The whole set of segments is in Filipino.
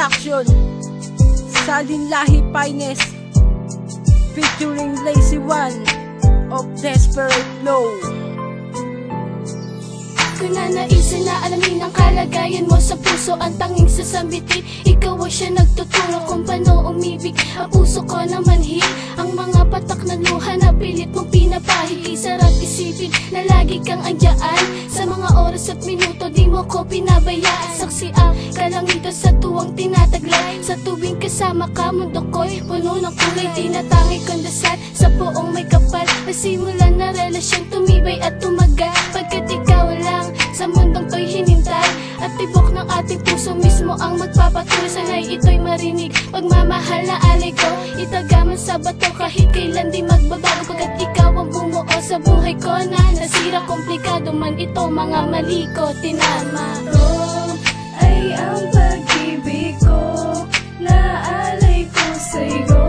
Production, Salin Lahi Finest, featuring Lazy One of Desperate Flow. Kung nanaisin na alamin ang kalagayan mo sa puso, ang tanging sasambitin, ikaw ay siya nagtuturo kung paano umibig. Ang puso ko na manhid, ang mga patak na luha na pilit mong pinapahid. Di sarap isipin na lagi kang andyan sa mga oras at minuto, di mo ko pinabayaan. Saksi ang kalangito sa tuwang tinataglay, sa tuwing kasama ka mundo ko'y puno ng kulay. Tinatangi kong dasal sa poong may kapal, nasimulan na relasyon tumibay at tumagal. Pagkat ikaw lang sa mundong to'y hinintay, at tibok ng ating puso mismo ang magpapatuloy. Sana'y ito'y marinig, pagmamahal na alay ko, itagaman sa bato kahit kailan di magbabago. Pagkat ikaw ang bumuo sa buhay ko na nasira, komplikado man ito, mga mali ko tinama. Ito ay ang pag-ibig ko na alay ko sa'yo,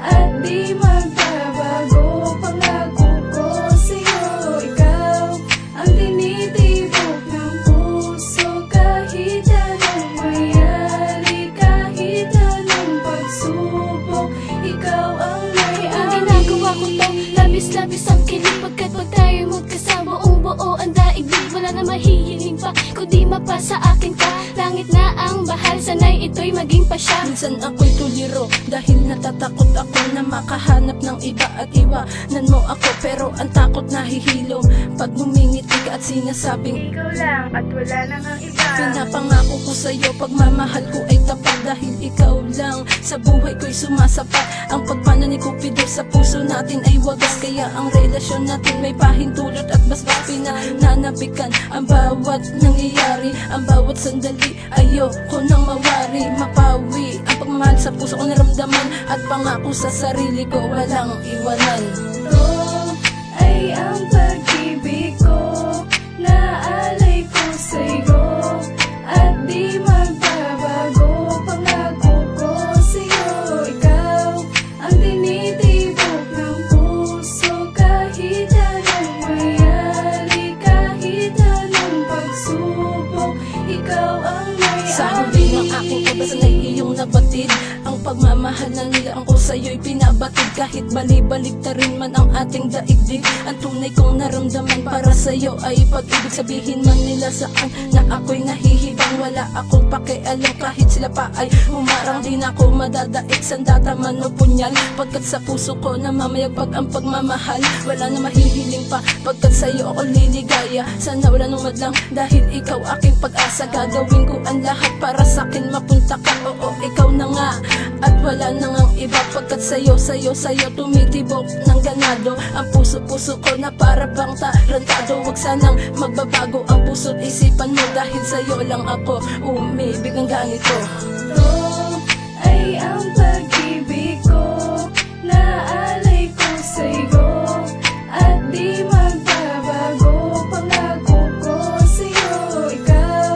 at di magbabago. Pangako ko sa'yo, ikaw ang tinitibok ng puso. Kahit anong mayari, kahit anong pagsubok, ikaw ang may Ang ginagawa ko to, labis-labis ang kilig. Pagkat pag tayo magkasama, buong buo ang daigdig. Wala na mahihiling pa, kundi mapasa akin ka. Langit na ang bahal, sana'y ito'y maging pasya. Minsan ako'y tuliro dahil natatakot ako na makahanap ng iba at iwanan mo ako. Pero ang takot nahihilom pag ngumingiti ka at sinasabing ikaw lang at wala nang ang iba. pinapangako ko sa'yo, pagmamahal ko ay tapat. Dahil ikaw lang sa buhay ko'y sumasapat. Ang pagpana ni Cupido sa puso natin ay wagas, kaya ang relasyon natin may pahintulot at basbas. Pinananabikan ang bawat nangyayari, ang bawat sandali. Ayoko nang mawari, mapawi ang pagmamahal sa puso ko naramdaman, at pangako sa sarili ko walang iwanan. Ito ay ang pag-ibig ko na alay ko sa'yo, at di magbabago. Pangako ko sa'yo, ikaw ang tinitibok ng puso. Kahit anong mayari, kahit anong pagsubok, ikaw ang may Sa huli ng aking oras ay iyong nabatid, ang pagmamahal na nilaan ko sa'yo'y pinabatid. Kahit bali-balik na rin man ang ating daigdig, ang tunay kong naramdaman para sa'yo ay pag-ibig. Sabihin man nila saan na ako'y nahihibang, wala akong pakialam kahit sila pa ay humarang. Di na ako madadaig, sandata man o punyal, pagkat sa puso ko namamayagpag ang pagmamahal. Wala na mahihiling pa, pagkat sa'yo ako liligaya. Sana wala nung madlang, dahil ikaw aking pag-asa. Gagawin ko ang lahat para sa'kin mapunta ka. Oo, ikaw na nga, at wala na ngang iba. Pagkat sa'yo tumitibok ng ganado ang puso-puso ko na para bang tarantado. Huwag sanang magbabago ang puso't isipan mo, dahil sa'yo lang ako umibig ng ganito. Ito ay ang pag-ibig ko na alay ko sa'yo, at di magbabago. Pangako ko sa'yo, ikaw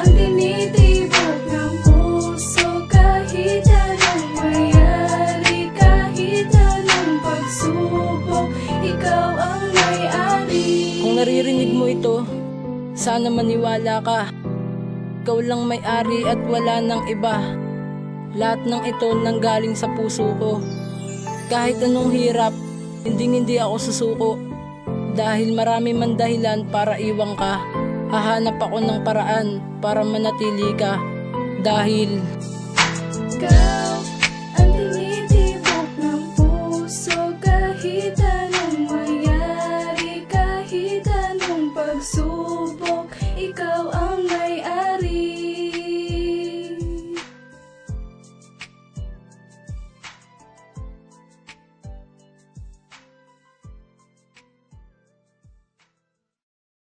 ang tinitibok ng puso. Kahit anong mayari, kahit anong pagsubok, ikaw ang may-ari. Kung naririnig mo ito, sana maniwala ka. Ikaw lang may-ari at wala nang iba. Lahat ng ito nanggaling sa puso ko. Kahit anong hirap, hindi ako susuko. Dahil marami man dahilan para iwan ka, hahanap ako ng paraan para manatili ka. Dahil Ikaw